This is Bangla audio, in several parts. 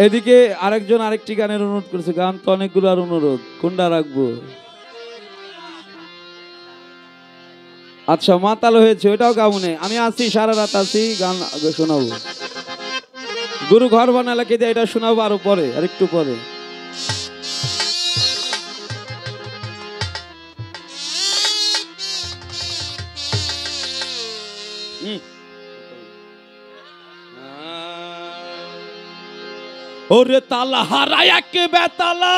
এদিকে আরেকজন আরেকটি গানের অনুরোধ করেছে। গান তো অনেকগুলো, আর অনুরোধ কোনটা রাখবো? আচ্ছা, মাতাল হয়েছে ওইটাও গাউনে আমি আছি, সারা রাত আছি, গান শোনাবো। গুরু ঘর বানালাকে দিয়ে এটা শোনাবো আরো পরে, আর একটু পরে। ওরে তালা হারা এক বেতালা,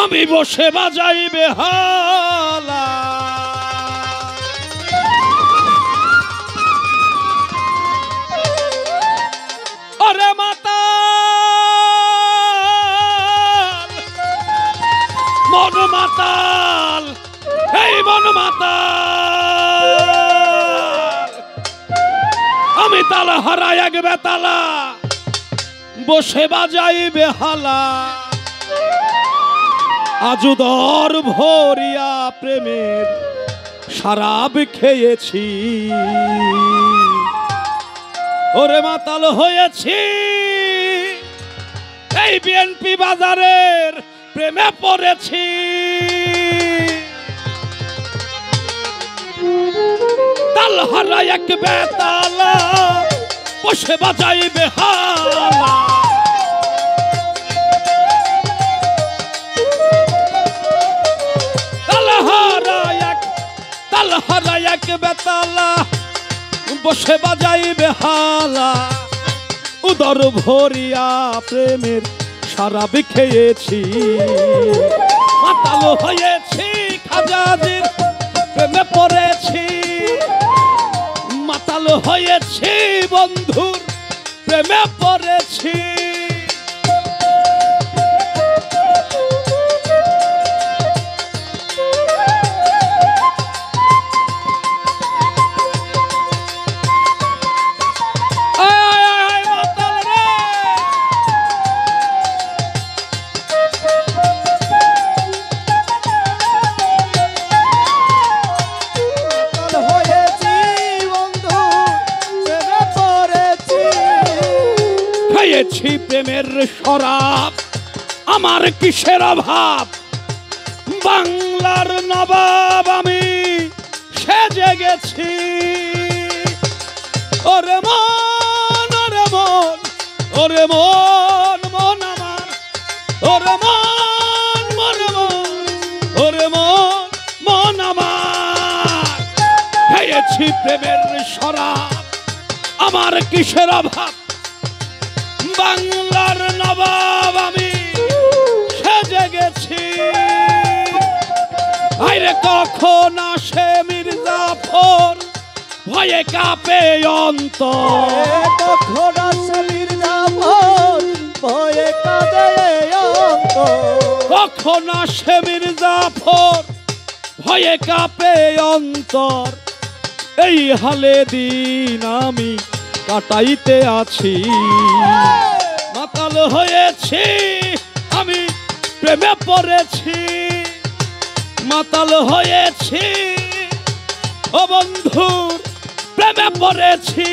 আমি বসে বাজাই বেহালা। ওরে মাতাল মন মাতাল, এই মন মাতাল, আমি তালা হারা এক বেতালা, বসে বাজাই বেহালা। আজুদর ভরিয়া প্রেমের শরাব খেয়েছি, ওরে মাতাল হয়েছি, এই বিএনপি বাজারের প্রেমে পড়েছি। তাল হারা এক বেতালা, বসে বাজাই বেহালা। তালহারা এক বেতালা, বসে বাজাই বেহালা। উদর ভরিয়া প্রেমের শরাব খেয়েছি, মাতাল হয়েছি, খাজাজির প্রেমে পড়েছি। মাতাল হয়েছি, বন্ধুর প্রেমে পড়েছি। খেয়েছি প্রেমের শরাব, আমার কিসের অভাব, বাংলার নবাব আমি সেজে গেছি। ওরে মন, ওরে মন, ওরে মন, মন আমার, ওরে মন, ওরে মন, ওরে মন, মন আমার। খেয়েছি প্রেমের শরাব, আমার কিসের অভাব, বাংলার নবাব আমি সেজে গেছি। আইরে কখন আসে মির্জাফর, ভয়ে কাঁপে অন্তর। কখন আসে মির্জাফর, ভয়ে কাঁপে অন্তর। কখন আসে মির্জাফর, ভয়ে কাঁপে অন্তর। এই হালে দিন আমি কাটাইতে আছি, মাতাল হয়েছি, আমি প্রেমে পড়েছি। মাতাল হয়েছি, ও বন্ধুর প্রেমে পড়েছি।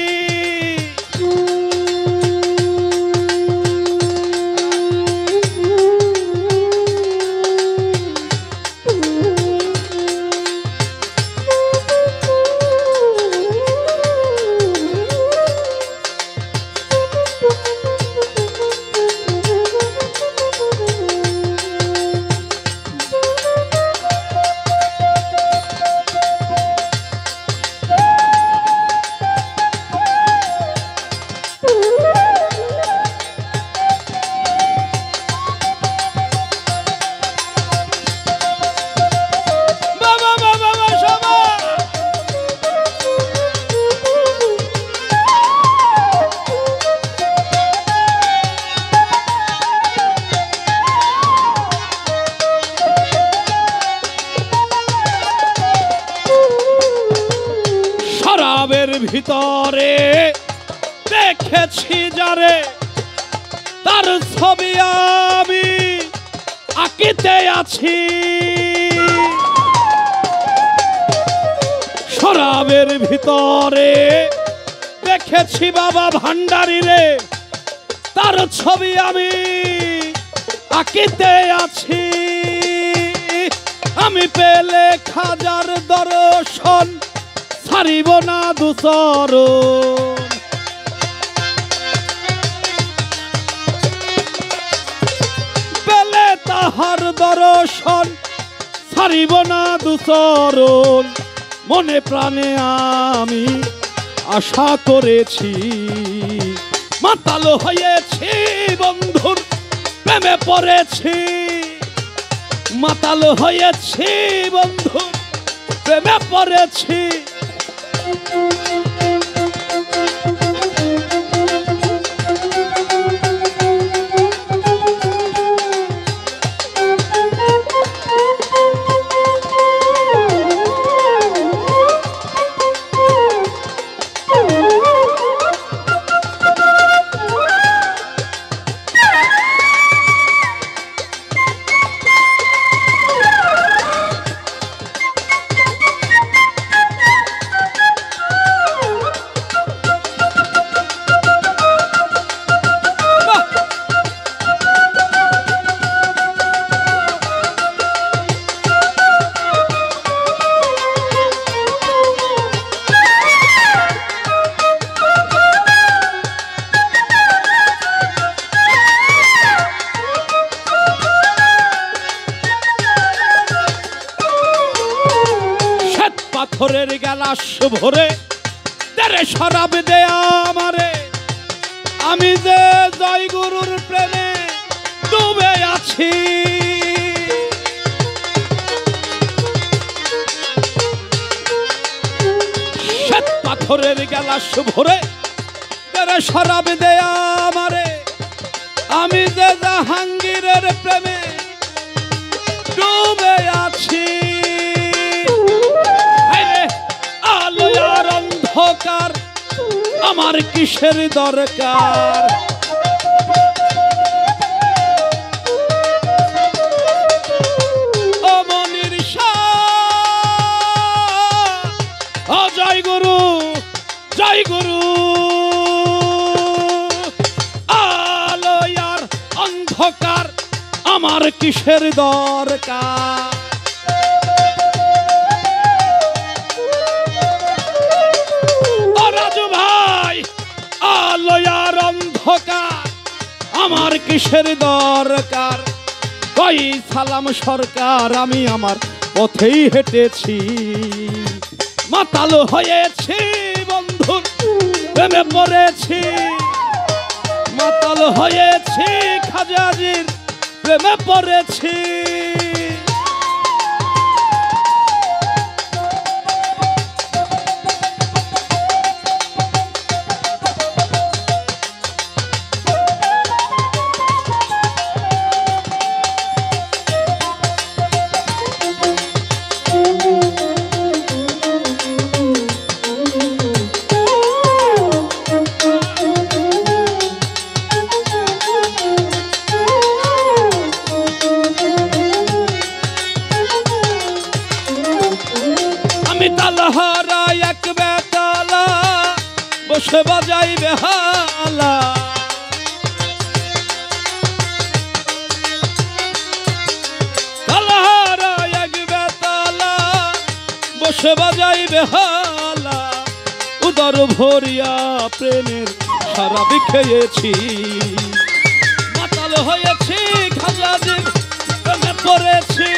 ভিতরে দেখেছি যারে, তার ছবি আমি আঁকিতে আছি। শরাবের ভিতরে দেখেছি বাবা ভান্ডারী রে, তার ছবি আমি আঁকিতে আছি। আমি পেলে খাজার দর্শন ছাড়িব না দুচরণ। পেলে তাহার দর্শন ছাড়িব না দুচরণ। মনে প্রাণে আমি আশা করেছি, মাতাল হয়েছি বন্ধুর প্রেমে পড়েছি। মাতাল হয়েছি বন্ধুর প্রেমে পড়েছি। পাথরের গেলাস ভরে তেরে শরাব দেয়া আমারে। আমি যে জয় গুরুর প্রেমে ডুবে আছি। শ্বেত পাথরের গেলাস ভরে তেরে শরাব দেয়া আমারে। আমি যে জাহাঙ্গীরের প্রেমে ডুবে আছি। অন্ধকার আমার কিসের দরকার? ও মনির শাহ, ও জয় গুরু, জয় গুরু। আলো আর অন্ধকার আমার কিসের দরকার? আলোয়ার অন্ধকার আমার কিসের দরকার? কই সালাম সরকার, আমি আমার পথেই হেঁটেছি। মাতাল হয়েছি বন্ধুর প্রেমে পড়েছি। মাতাল হয়েছি খাজাজির প্রেমে পড়েছি। তালহারা এক বেতালা বসে বাজাই বেহালা। তালহারা এক বেতালা বসে বাজাই বেহালা। উদর ভরিয়া প্রেমের শরাব খেয়েছি। মাতাল হয়েছি খাজাজির প্রেমে পড়েছি।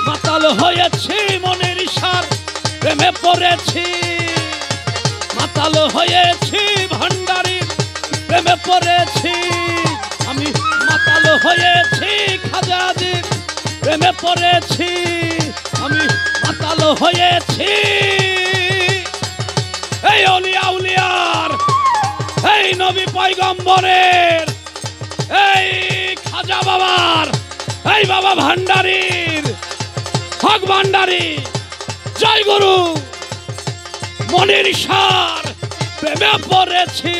মাতাল হয়েছি মনের ইশার প্রেমে পড়েছি। মাতাল হয়েছি ভান্ডারীর প্রেমে পড়েছি। আমি মাতাল হয়েছি খাজাজির প্রেমে পড়েছি। আমি মাতাল হয়েছি এই অলিয়া উলিয়ার, এই নবী পয়গম্বরের, এই খাজা বাবার, এই বাবা ভান্ডারীর, হক ভান্ডারী, জয় গুরু মনির শাহ প্রেমে পড়েছি।